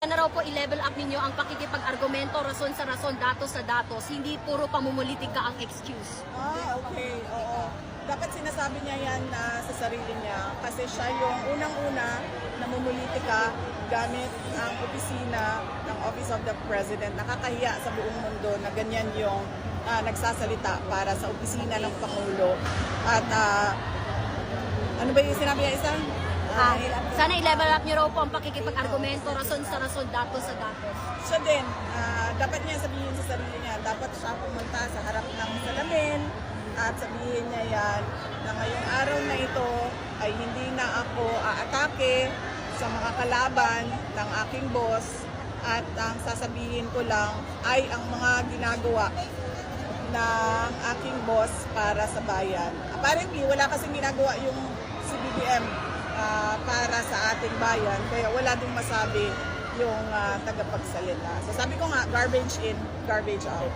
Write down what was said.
Na raw po i-level up ninyo ang pakikipag-argumento, rason sa rason, datos sa datos, hindi puro pamumulitika ang excuse. Okay, oo. Dapat sinasabi niya yan sa sarili niya kasi siya yung unang-una namumulitika gamit ang opisina ng Office of the President. Nakakahiya sa buong mundo na ganyan yung nagsasalita para sa opisina ng Pangulo. At ano ba yung sinabi niya isa? Sana i-level up nyo raw po ang pakikipag-argumento, rason sa rason, datos sa datos. Siya din, dapat niya sabihin sa sarili niya, dapat siya pumunta sa harap ng salamin at sabihin niya yan na ngayong araw na ito ay hindi na ako aatake sa mga kalaban ng aking boss at ang sasabihin ko lang ay ang mga ginagawa ng aking boss para sa bayan. Apparently, wala kasing ginagawa yung CBBM para sa ating bayan, kaya wala ding masabi yung tagapagsalita. So sabi ko nga, garbage in, garbage out.